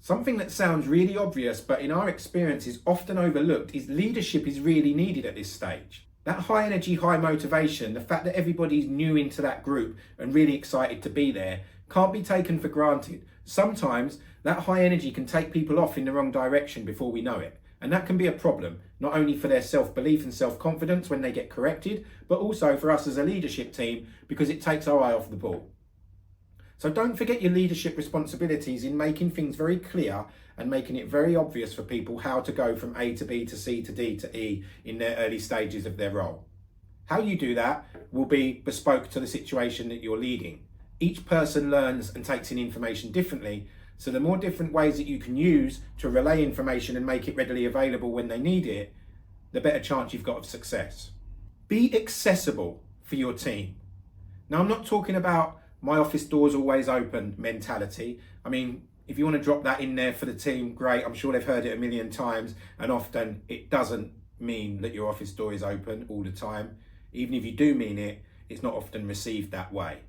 Something that sounds really obvious, but in our experience is often overlooked, is leadership is really needed at this stage. That high energy, high motivation, the fact that everybody's new into that group and really excited to be there, can't be taken for granted. Sometimes that high energy can take people off in the wrong direction before we know it. And that can be a problem, not only for their self-belief and self-confidence when they get corrected, but also for us as a leadership team, because it takes our eye off the ball. So don't forget your leadership responsibilities in making things very clear and making it very obvious for people how to go from A to B to C to D to E in their early stages of their role. How you do that will be bespoke to the situation that you're leading. Each person learns and takes in information differently, so the more different ways that you can use to relay information and make it readily available when they need it, the better chance you've got of success. Be accessible for your team. Now, I'm not talking about my office door's always open mentality. I mean, if you want to drop that in there for the team, great. I'm sure they've heard it a million times, and often it doesn't mean that your office door is open all the time. Even if you do mean it, it's not often received that way.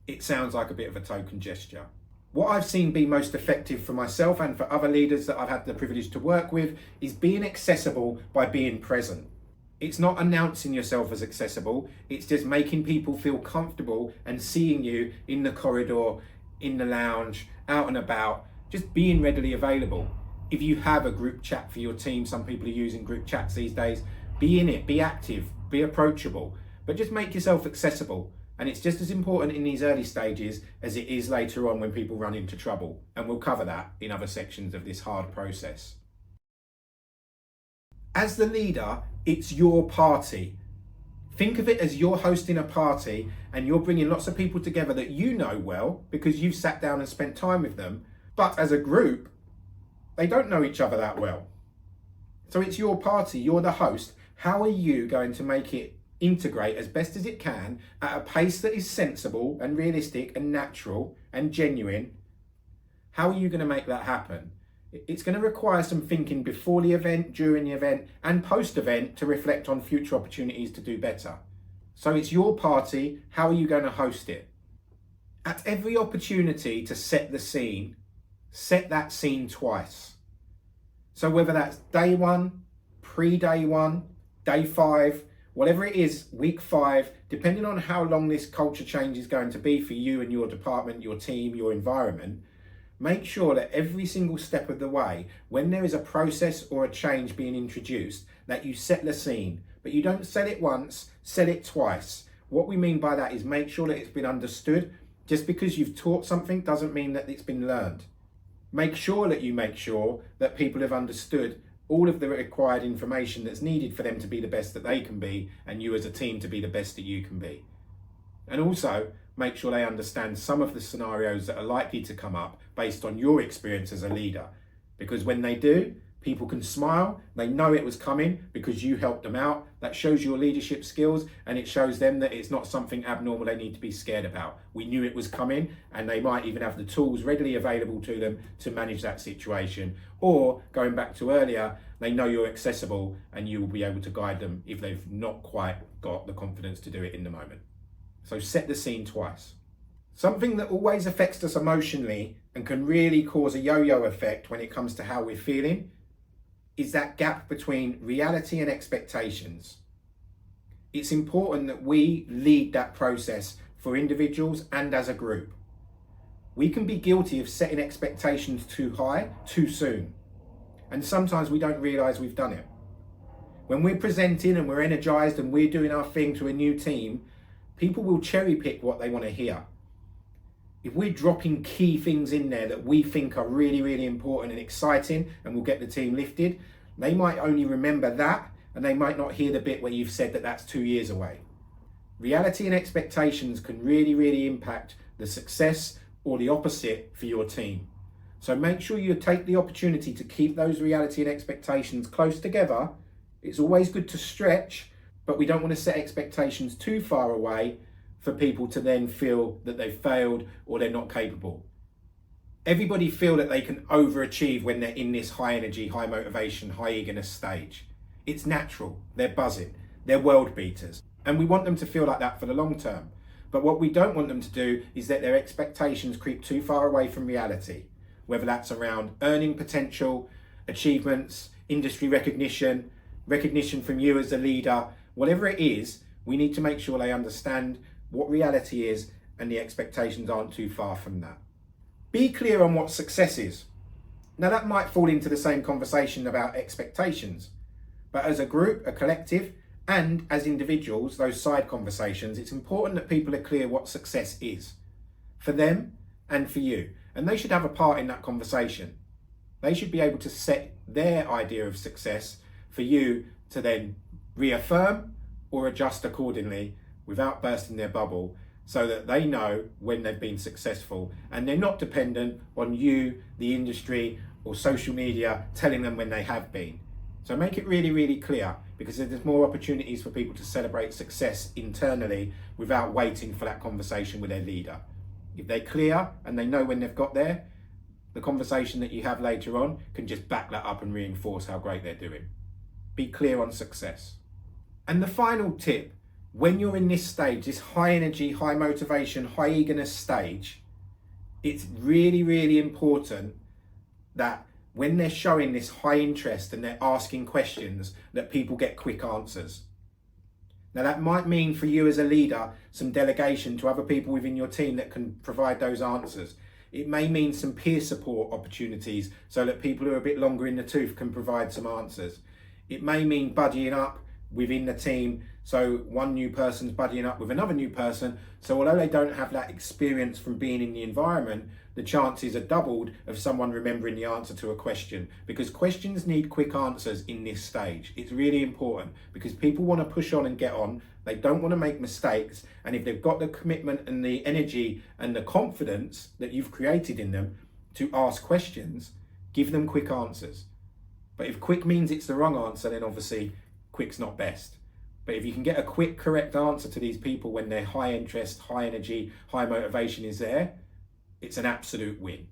It sounds like a bit of a token gesture. What I've seen be most effective for myself and for other leaders that I've had the privilege to work with is being accessible by being present. It's not announcing yourself as accessible, it's just making people feel comfortable and seeing you in the corridor, in the lounge, out and about, just being readily available. If you have a group chat for your team, some people are using group chats these days, be in it, be active, be approachable, but just make yourself accessible. And it's just as important in these early stages as it is later on when people run into trouble. And we'll cover that in other sections of this hard process. As the leader, it's your party. Think of it as you're hosting a party and you're bringing lots of people together that you know well because you've sat down and spent time with them. But as a group, they don't know each other that well. So it's your party, you're the host. How are you going to make it integrate as best as it can at a pace that is sensible and realistic and natural and genuine? How are you going to make that happen? It's going to require some thinking before the event, during the event, and post-event to reflect on future opportunities to do better. So it's your party, how are you going to host it? At every opportunity to set the scene, set that scene twice. So whether that's day one, pre-day one, day 5, whatever it is, week 5, depending on how long this culture change is going to be for you and your department, your team, your environment, make sure that every single step of the way, when there is a process or a change being introduced, that you set the scene, but you don't set it once, set it twice. What we mean by that is make sure that it's been understood. Just because you've taught something doesn't mean that it's been learned. Make sure that people have understood all of the required information that's needed for them to be the best that they can be, and you as a team to be the best that you can be. And also, make sure they understand some of the scenarios that are likely to come up based on your experience as a leader. Because when they do, people can smile, they know it was coming because you helped them out. That shows your leadership skills, and it shows them that it's not something abnormal they need to be scared about. We knew it was coming, and they might even have the tools readily available to them to manage that situation. Or, going back to earlier, they know you're accessible and you will be able to guide them if they've not quite got the confidence to do it in the moment. So set the scene twice. Something that always affects us emotionally and can really cause a yo-yo effect when it comes to how we're feeling is that gap between reality and expectations. It's important that we lead that process for individuals and as a group. We can be guilty of setting expectations too high, too soon. And sometimes we don't realise we've done it. When we're presenting and we're energised and we're doing our thing to a new team, people will cherry pick what they want to hear. If we're dropping key things in there that we think are really, really important and exciting and will get the team lifted, they might only remember that and they might not hear the bit where you've said that that's 2 years away. Reality and expectations can really, really impact the success or the opposite for your team. So make sure you take the opportunity to keep those reality and expectations close together. It's always good to stretch, but we don't want to set expectations too far away for people to then feel that they've failed or they're not capable. Everybody feel that they can overachieve when they're in this high energy, high motivation, high eagerness stage. It's natural, they're buzzing, they're world beaters. And we want them to feel like that for the long term. But what we don't want them to do is let their expectations creep too far away from reality. whether that's around earning potential, achievements, industry recognition, recognition from you as a leader, whatever it is, we need to make sure they understand what reality is and the expectations aren't too far from that. Be clear on what success is. Now that might fall into the same conversation about expectations, but as a group, a collective, and as individuals, those side conversations, it's important that people are clear what success is for them and for you. And they should have a part in that conversation. They should be able to set their idea of success for you to then reaffirm or adjust accordingly without bursting their bubble, so that they know when they've been successful and they're not dependent on you, the industry, or social media telling them when they have been. So make it really, really clear, because there's more opportunities for people to celebrate success internally without waiting for that conversation with their leader. If they're clear and they know when they've got there, the conversation that you have later on can just back that up and reinforce how great they're doing. Be clear on success. And the final tip, when you're in this stage, this high energy, high motivation, high eagerness stage, it's really, really important that when they're showing this high interest and they're asking questions, that people get quick answers. Now that might mean for you as a leader, some delegation to other people within your team that can provide those answers. It may mean some peer support opportunities so that people who are a bit longer in the tooth can provide some answers. It may mean buddying up within the team, so one new person's buddying up with another new person, so although they don't have that experience from being in the environment, the chances are doubled of someone remembering the answer to a question, because questions need quick answers in this stage. It's really important because people want to push on and get on. They don't want to make mistakes, and if they've got the commitment and the energy and the confidence that you've created in them to ask questions, give them quick answers. But if quick means it's the wrong answer, then obviously quick's not best. But if you can get a quick, correct answer to these people when their high interest, high energy, high motivation is there, it's an absolute win.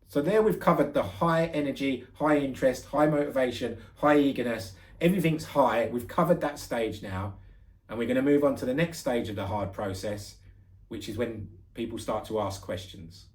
So there we've covered the high energy, high interest, high motivation, high eagerness. Everything's high. We've covered that stage now. And we're going to move on to the next stage of the hard process, which is when people start to ask questions.